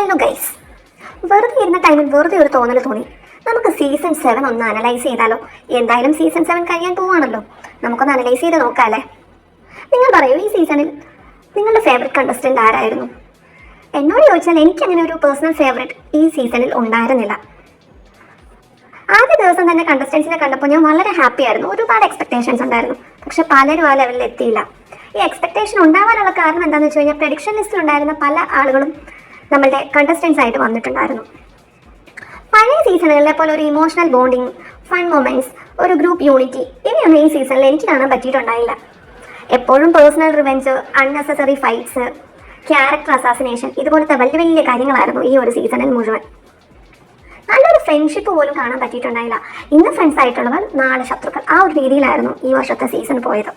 Hello guys, വെറുതെ ഇരുന്ന ടൈമിൽ വെറുതെ ഒരു തോന്നി നമുക്ക് സീസൺ 7 ഒന്ന് അനലൈസ് ചെയ്താലോ. എന്തായാലും സീസൺ 7 കഴിയാൻ പോവാണല്ലോ, നമുക്കൊന്ന് അനലൈസ് ചെയ്ത് നോക്കാമല്ലേ. നിങ്ങൾ പറയൂ, ഈ സീസണിൽ നിങ്ങളുടെ ഫേവറേറ്റ് കണ്ടസ്റ്റൻ്റ് ആരായിരുന്നു? എന്നോട് ചോദിച്ചാൽ എനിക്കങ്ങനെ ഒരു പേഴ്സണൽ ഫേവറേറ്റ് ഈ സീസണിൽ ഉണ്ടായിരുന്നില്ല. ആദ്യ ദിവസം തന്നെ കണ്ടസ്റ്റൻസിനെ കണ്ടപ്പോൾ ഞാൻ വളരെ ഹാപ്പി ആയിരുന്നു. ഒരുപാട് എക്സ്പെക്ടേഷൻസ് ഉണ്ടായിരുന്നു, പക്ഷെ പലരും ആ ലെവലിൽ എത്തിയില്ല. ഈ എക്സ്പെക്ടേഷൻ ഉണ്ടാവാനുള്ള കാരണം എന്താണെന്ന് വെച്ച് കഴിഞ്ഞാൽ, പ്രഡിക്ഷൻ ലിസ്റ്റിൽ ഉണ്ടായിരുന്ന പല ആളുകളും നമ്മളുടെ കണ്ടസ്റ്റൻസ് ആയിട്ട് വന്നിട്ടുണ്ടായിരുന്നു. പഴയ സീസണുകളിലെ പോലെ ഒരു ഇമോഷണൽ ബോണ്ടിങ്, ഫൺ മൊമെന്റ്സ്, ഒരു ഗ്രൂപ്പ് യൂണിറ്റി ഇവയൊന്നും ഈ സീസണിൽ എനിക്ക് കാണാൻ പറ്റിയിട്ടുണ്ടായില്ല. എപ്പോഴും personal revenge, unnecessary fights, character assassination, ഇതുപോലത്തെ വലിയ വലിയ കാര്യങ്ങളായിരുന്നു ഈ ഒരു സീസണിൽ മുഴുവൻ. നല്ലൊരു ഫ്രണ്ട്ഷിപ്പ് പോലും കാണാൻ പറ്റിയിട്ടുണ്ടായില്ല. ഇന്ന് ഫ്രണ്ട്സ് ആയിട്ടുള്ളവർ നാളെ ശത്രുക്കൾ, ആ ഒരു രീതിയിലായിരുന്നു ഈ വർഷത്തെ സീസൺ പോയത്.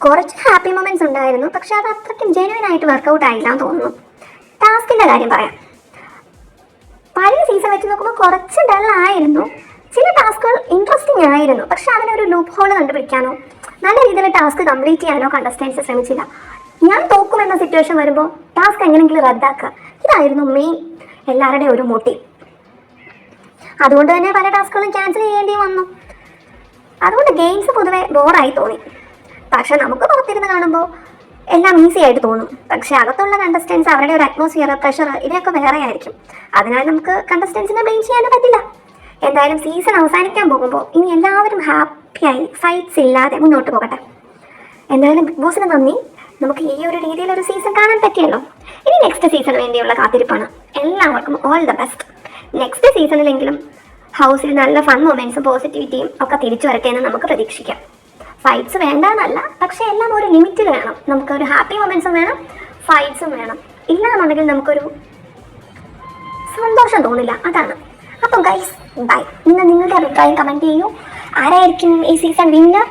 കുറച്ച് ഹാപ്പി മൊമെന്റ്സ് ഉണ്ടായിരുന്നു, പക്ഷെ അത് അത്രയ്ക്കും ജെന്യുവൻ ആയിട്ട് വർക്കൗട്ട് ആയില്ല എന്ന് തോന്നുന്നു. ടാസ്കിന്റെ കാര്യം പറയാം. പഴയ സീസൺ വെച്ച് നോക്കുമ്പോൾ കുറച്ച് ഡള്ളായിരുന്നു. ചില ടാസ്കുകൾ ഇൻട്രസ്റ്റിംഗ് ആയിരുന്നു, പക്ഷെ അതിനൊരു ലൂപ്പ് ഹോൾ കണ്ടുപിടിക്കാനോ നല്ല രീതിയിൽ ടാസ്ക് കംപ്ലീറ്റ് ചെയ്യാനോ കണ്ടസ്റ്റൻസ് ശ്രമിച്ചില്ല. ഞാൻ തോക്കുമെന്ന സിറ്റുവേഷൻ വരുമ്പോൾ ടാസ്ക് എങ്ങനെയെങ്കിലും റദ്ദാക്കുക, ഇതായിരുന്നു മെയിൻ എല്ലാവരുടെയും ഒരു മോട്ടീവ്. അതുകൊണ്ട് തന്നെ പല ടാസ്കുകളും ക്യാൻസൽ ചെയ്യേണ്ടി വന്നു. അതുകൊണ്ട് ഗെയിംസ് പൊതുവെ ബോറായി തോന്നി. പക്ഷെ നമുക്ക് പുറത്തിരുന്ന് കാണുമ്പോൾ എല്ലാം ഈസി ആയിട്ട് തോന്നും. പക്ഷെ അകത്തുള്ള കണ്ടസ്റ്റൻസ്, അവരുടെ ഒരു അറ്റ്മോസ്ഫിയർ, പ്രഷർ ഇവയൊക്കെ വേറെ ആയിരിക്കും. അതിനാൽ നമുക്ക് കണ്ടസ്റ്റൻസിനെ ബ്ലെയിം ചെയ്യാനും പറ്റില്ല. എന്തായാലും സീസൺ അവസാനിക്കാൻ പോകുമ്പോൾ ഇനി എല്ലാവരും ഹാപ്പിയായി ഫൈറ്റ്സ് ഇല്ലാതെ മുന്നോട്ട് പോകട്ടെ. എന്തായാലും ബിഗ് ബോസിന് നന്ദി, നമുക്ക് ഈ ഒരു രീതിയിലൊരു സീസൺ കാണാൻ പറ്റിയല്ലോ. ഇനി നെക്സ്റ്റ് സീസണിന് വേണ്ടിയുള്ള കാത്തിരിപ്പാണ്. എല്ലാവർക്കും ഓൾ ദ ബെസ്റ്റ്. നെക്സ്റ്റ് സീസണിലെങ്കിലും ഹൗസിൽ നല്ല ഫൺ മൊമെന്റ്സും പോസിറ്റിവിറ്റിയും ഒക്കെ തിരിച്ചു വരട്ടെ എന്ന് നമുക്ക് പ്രതീക്ഷിക്കാം. ഫൈറ്റ്സ് വേണ്ടെന്നല്ല, പക്ഷെ എല്ലാം ഒരു ലിമിറ്റിൽ വേണം. നമുക്കൊരു ഹാപ്പി മൊമെന്റ്സും വേണം, ഫൈറ്റ്സും വേണം. ഇല്ലാന്നുണ്ടെങ്കിൽ നമുക്കൊരു സന്തോഷം തോന്നില്ല, അതാണ്. അപ്പം ഗൈസ് ബൈ. നിങ്ങളുടെ അഭിപ്രായം കമൻറ്റ് ചെയ്യൂ. ആരായിരിക്കും ഈ സീസൺ വിന്നർ?